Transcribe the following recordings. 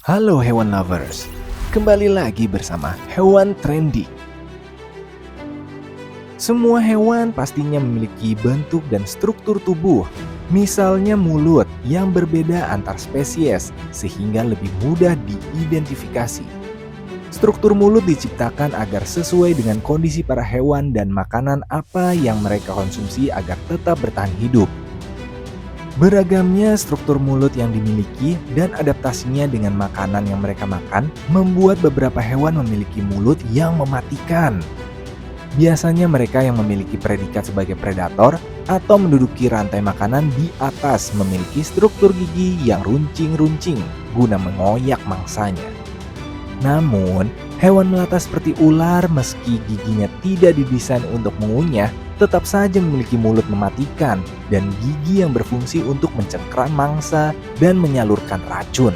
Halo hewan lovers, kembali lagi bersama Hewan Trendy. Semua hewan pastinya memiliki bentuk dan struktur tubuh, misalnya mulut yang berbeda antar spesies sehingga lebih mudah diidentifikasi. Struktur mulut diciptakan agar sesuai dengan kondisi para hewan dan makanan apa yang mereka konsumsi agar tetap bertahan hidup. Beragamnya struktur mulut yang dimiliki dan adaptasinya dengan makanan yang mereka makan membuat beberapa hewan memiliki mulut yang mematikan. Biasanya mereka yang memiliki predikat sebagai predator atau menduduki rantai makanan di atas memiliki struktur gigi yang runcing-runcing guna mengoyak mangsanya. Namun, hewan melata seperti ular meski giginya tidak didesain untuk mengunyah, tetap saja memiliki mulut mematikan dan gigi yang berfungsi untuk mencengkeram mangsa dan menyalurkan racun.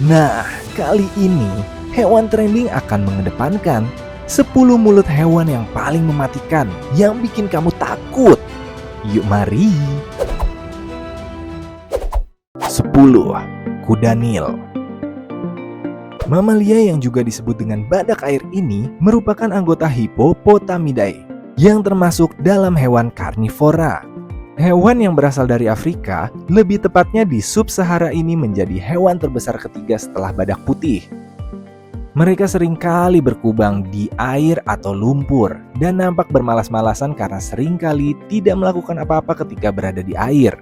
Nah, kali ini Hewan Trending akan mengedepankan 10 mulut hewan yang paling mematikan yang bikin kamu takut. Yuk mari. 10. Kuda Nil. Mamalia yang juga disebut dengan badak air ini merupakan anggota Hippopotamidae yang termasuk dalam hewan karnivora. Hewan yang berasal dari Afrika, lebih tepatnya di sub-Sahara ini menjadi hewan terbesar ketiga setelah badak putih. Mereka seringkali berkubang di air atau lumpur dan nampak bermalas-malasan karena seringkali tidak melakukan apa-apa ketika berada di air.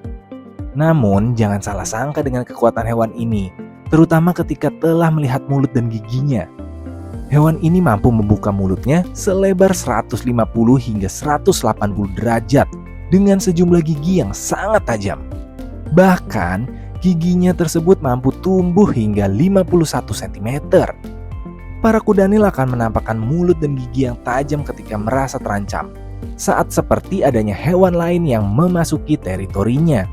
Namun, jangan salah sangka dengan kekuatan hewan ini, terutama ketika telah melihat mulut dan giginya. Hewan ini mampu membuka mulutnya selebar 150 hingga 180 derajat dengan sejumlah gigi yang sangat tajam. Bahkan, giginya tersebut mampu tumbuh hingga 51 cm. Para kuda nil akan menampakkan mulut dan gigi yang tajam ketika merasa terancam, saat seperti adanya hewan lain yang memasuki teritorinya.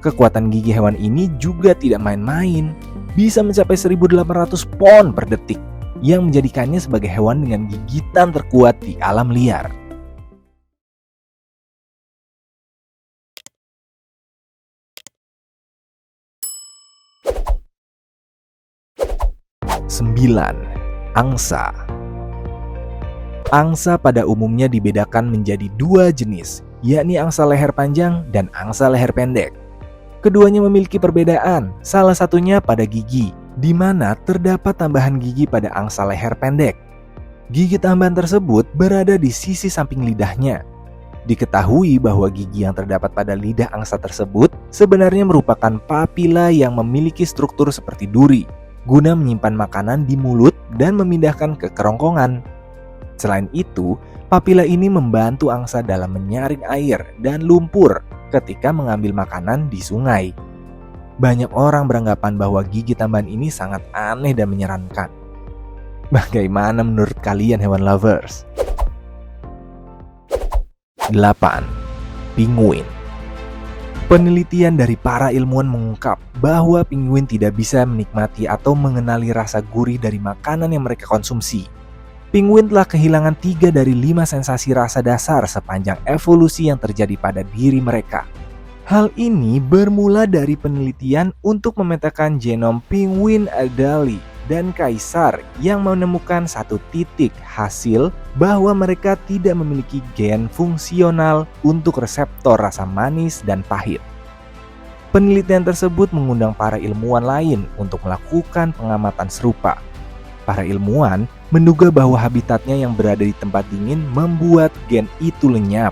Kekuatan gigi hewan ini juga tidak main-main, bisa mencapai 1.800 pon per detik, yang menjadikannya sebagai hewan dengan gigitan terkuat di alam liar. Sembilan. Angsa. Angsa pada umumnya dibedakan menjadi dua jenis, yakni angsa leher panjang dan angsa leher pendek. Keduanya memiliki perbedaan, salah satunya pada gigi, di mana terdapat tambahan gigi pada angsa leher pendek. Gigi tambahan tersebut berada di sisi samping lidahnya. Diketahui bahwa gigi yang terdapat pada lidah angsa tersebut sebenarnya merupakan papila yang memiliki struktur seperti duri, guna menyimpan makanan di mulut dan memindahkan ke kerongkongan. Selain itu, papila ini membantu angsa dalam menyaring air dan lumpur ketika mengambil makanan di sungai. Banyak orang beranggapan bahwa gigi tambahan ini sangat aneh dan menyeramkan. Bagaimana menurut kalian hewan lovers? 8. Penguin. Penelitian dari para ilmuwan mengungkap bahwa penguin tidak bisa menikmati atau mengenali rasa gurih dari makanan yang mereka konsumsi. Penguin telah kehilangan 3 dari 5 sensasi rasa dasar sepanjang evolusi yang terjadi pada diri mereka. Hal ini bermula dari penelitian untuk memetakan genom penguin Adelie dan kaisar yang menemukan satu titik hasil bahwa mereka tidak memiliki gen fungsional untuk reseptor rasa manis dan pahit. Penelitian tersebut mengundang para ilmuwan lain untuk melakukan pengamatan serupa. Para ilmuwan menduga bahwa habitatnya yang berada di tempat dingin membuat gen itu lenyap.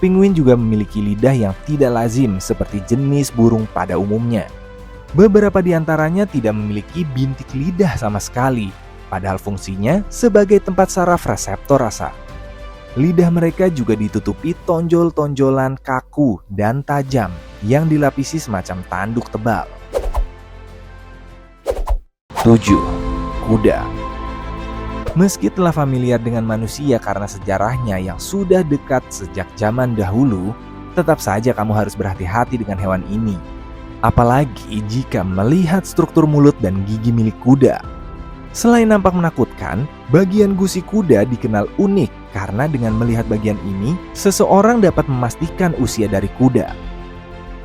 Penguin juga memiliki lidah yang tidak lazim seperti jenis burung pada umumnya. Beberapa di antaranya tidak memiliki bintik lidah sama sekali, padahal fungsinya sebagai tempat saraf reseptor rasa. Lidah mereka juga ditutupi tonjol-tonjolan kaku dan tajam yang dilapisi semacam tanduk tebal. 7. Kuda. Meski telah familiar dengan manusia karena sejarahnya yang sudah dekat sejak zaman dahulu, tetap saja kamu harus berhati-hati dengan hewan ini. Apalagi jika melihat struktur mulut dan gigi milik kuda. Selain nampak menakutkan, bagian gusi kuda dikenal unik karena dengan melihat bagian ini, seseorang dapat memastikan usia dari kuda.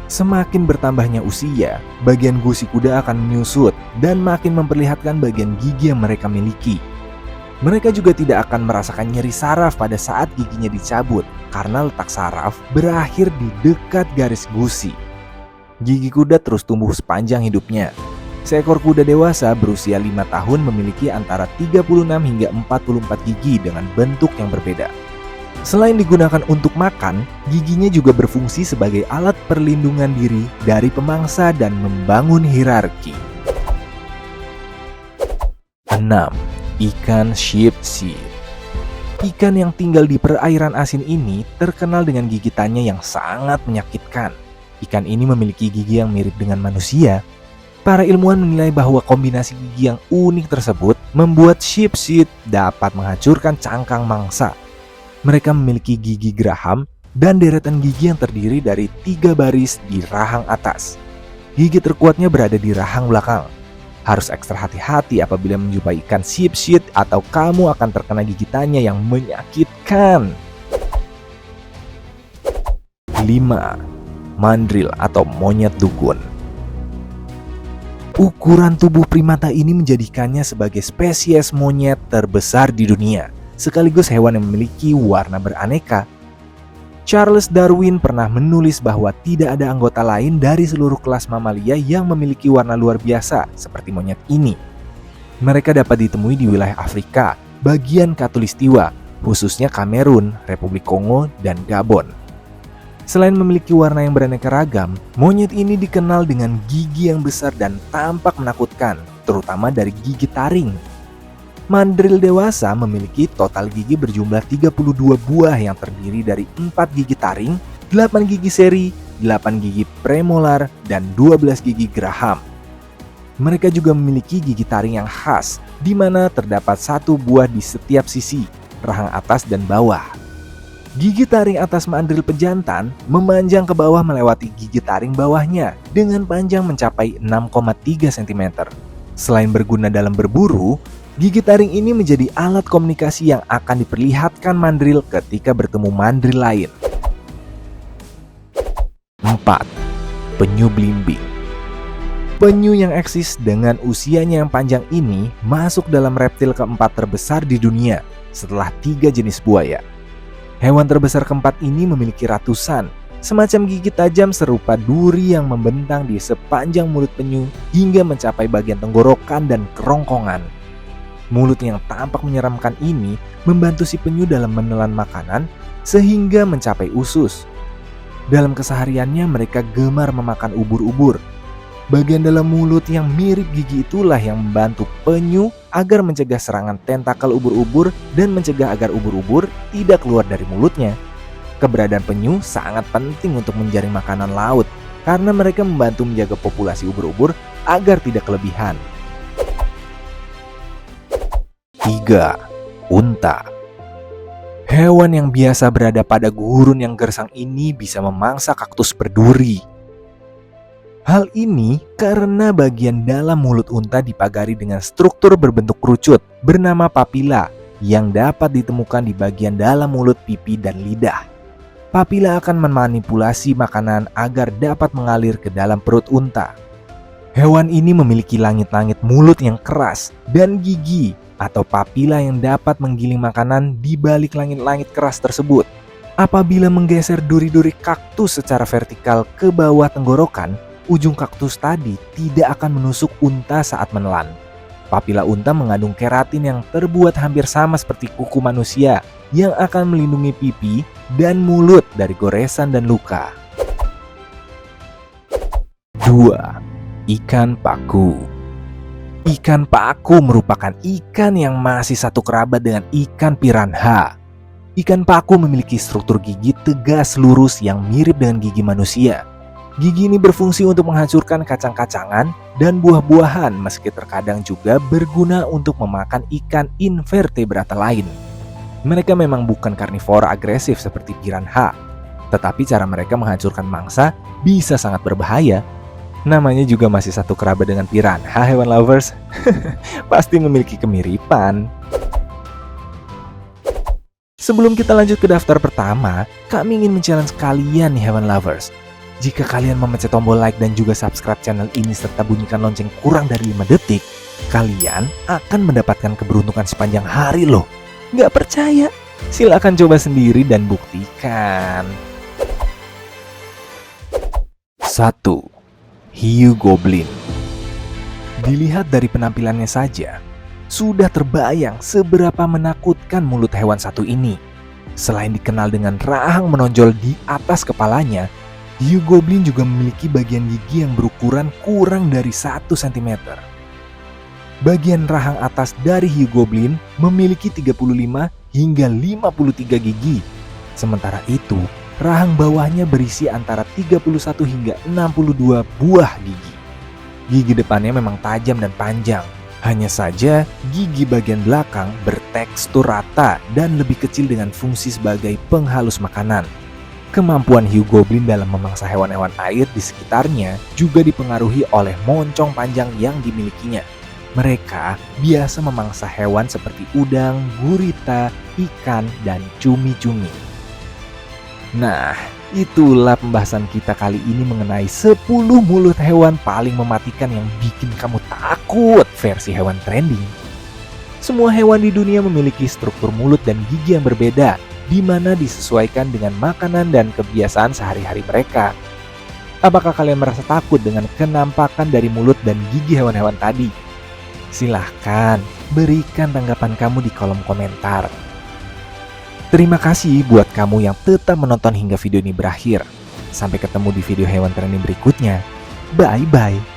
Semakin bertambahnya usia, bagian gusi kuda akan menyusut dan makin memperlihatkan bagian gigi yang mereka miliki. Mereka juga tidak akan merasakan nyeri saraf pada saat giginya dicabut karena letak saraf berakhir di dekat garis gusi. Gigi kuda terus tumbuh sepanjang hidupnya. Seekor kuda dewasa berusia 5 tahun memiliki antara 36 hingga 44 gigi dengan bentuk yang berbeda. Selain digunakan untuk makan, giginya juga berfungsi sebagai alat perlindungan diri dari pemangsa dan membangun hierarki. 6. Ikan sheepshead. Ikan yang tinggal di perairan asin ini terkenal dengan gigitannya yang sangat menyakitkan. Ikan ini memiliki gigi yang mirip dengan manusia. Para ilmuwan menilai bahwa kombinasi gigi yang unik tersebut membuat sheepshead dapat menghancurkan cangkang mangsa. Mereka memiliki gigi geraham dan deretan gigi yang terdiri dari 3 baris di rahang atas. Gigi terkuatnya berada di rahang belakang. Harus ekstra hati-hati apabila menjumpai ikan sheepshead atau kamu akan terkena gigitannya yang menyakitkan. 5. Mandrill atau monyet dukun. Ukuran tubuh primata ini menjadikannya sebagai spesies monyet terbesar di dunia, sekaligus hewan yang memiliki warna beraneka. Charles Darwin pernah menulis bahwa tidak ada anggota lain dari seluruh kelas mamalia yang memiliki warna luar biasa seperti monyet ini. Mereka dapat ditemui di wilayah Afrika, bagian Khatulistiwa, khususnya Kamerun, Republik Kongo, dan Gabon. Selain memiliki warna yang beraneka ragam, monyet ini dikenal dengan gigi yang besar dan tampak menakutkan, terutama dari gigi taring. Mandrill dewasa memiliki total gigi berjumlah 32 buah yang terdiri dari 4 gigi taring, 8 gigi seri, 8 gigi premolar, dan 12 gigi geraham. Mereka juga memiliki gigi taring yang khas, di mana terdapat 1 buah di setiap sisi, rahang atas dan bawah. Gigi taring atas mandrill pejantan memanjang ke bawah melewati gigi taring bawahnya dengan panjang mencapai 6,3 cm. Selain berguna dalam berburu, gigi taring ini menjadi alat komunikasi yang akan diperlihatkan mandrill ketika bertemu mandrill lain. 4. Penyu belimbing. Penyu yang eksis dengan usianya yang panjang ini masuk dalam reptil keempat terbesar di dunia setelah 3 jenis buaya. Hewan terbesar keempat ini memiliki ratusan, semacam gigi tajam serupa duri yang membentang di sepanjang mulut penyu hingga mencapai bagian tenggorokan dan kerongkongan. Mulut yang tampak menyeramkan ini membantu si penyu dalam menelan makanan sehingga mencapai usus. Dalam kesehariannya mereka gemar memakan ubur-ubur. Bagian dalam mulut yang mirip gigi itulah yang membantu penyu agar mencegah serangan tentakel ubur-ubur dan mencegah agar ubur-ubur tidak keluar dari mulutnya. Keberadaan penyu sangat penting untuk menjaring makanan laut karena mereka membantu menjaga populasi ubur-ubur agar tidak kelebihan. 3. Unta. Hewan yang biasa berada pada gurun yang gersang ini bisa memangsa kaktus berduri. Hal ini karena bagian dalam mulut unta dipagari dengan struktur berbentuk kerucut bernama papila yang dapat ditemukan di bagian dalam mulut, pipi, dan lidah. Papila akan memanipulasi makanan agar dapat mengalir ke dalam perut unta. Hewan ini memiliki langit-langit mulut yang keras dan gigi atau papila yang dapat menggiling makanan di balik langit-langit keras tersebut. Apabila menggeser duri-duri kaktus secara vertikal ke bawah tenggorokan, ujung kaktus tadi tidak akan menusuk unta saat menelan. Papila unta mengandung keratin yang terbuat hampir sama seperti kuku manusia yang akan melindungi pipi dan mulut dari goresan dan luka. 2. Ikan paku. Ikan paku merupakan ikan yang masih satu kerabat dengan ikan piranha. Ikan paku memiliki struktur gigi tegas lurus yang mirip dengan gigi manusia. Gigi ini berfungsi untuk menghancurkan kacang-kacangan dan buah-buahan, meski terkadang juga berguna untuk memakan ikan invertebrata lain. Mereka memang bukan karnivora agresif seperti piranha, tetapi cara mereka menghancurkan mangsa bisa sangat berbahaya. Namanya juga masih satu kerabat dengan piranha, hewan lovers. Pasti memiliki kemiripan. Sebelum kita lanjut ke daftar pertama, kami ingin men-challenge kalian nih hewan lovers. Jika kalian memencet tombol like dan juga subscribe channel ini serta bunyikan lonceng kurang dari 5 detik, kalian akan mendapatkan keberuntungan sepanjang hari loh. Nggak percaya? Silahkan coba sendiri dan buktikan. 1. Hiu Goblin. Dilihat dari penampilannya saja, sudah terbayang seberapa menakutkan mulut hewan satu ini. Selain dikenal dengan rahang menonjol di atas kepalanya, hiu goblin juga memiliki bagian gigi yang berukuran kurang dari 1 cm. Bagian rahang atas dari hiu goblin memiliki 35 hingga 53 gigi. Sementara itu, rahang bawahnya berisi antara 31 hingga 62 buah gigi. Gigi depannya memang tajam dan panjang. Hanya saja, gigi bagian belakang bertekstur rata dan lebih kecil dengan fungsi sebagai penghalus makanan. Kemampuan hiu goblin dalam memangsa hewan-hewan air di sekitarnya juga dipengaruhi oleh moncong panjang yang dimilikinya. Mereka biasa memangsa hewan seperti udang, gurita, ikan, dan cumi-cumi. Nah, itulah pembahasan kita kali ini mengenai 10 mulut hewan paling mematikan yang bikin kamu takut versi hewan trending. Semua hewan di dunia memiliki struktur mulut dan gigi yang berbeda, di mana disesuaikan dengan makanan dan kebiasaan sehari-hari mereka. Apakah kalian merasa takut dengan kenampakan dari mulut dan gigi hewan-hewan tadi? Silahkan berikan tanggapan kamu di kolom komentar. Terima kasih buat kamu yang tetap menonton hingga video ini berakhir. Sampai ketemu di video hewan trending berikutnya. Bye-bye.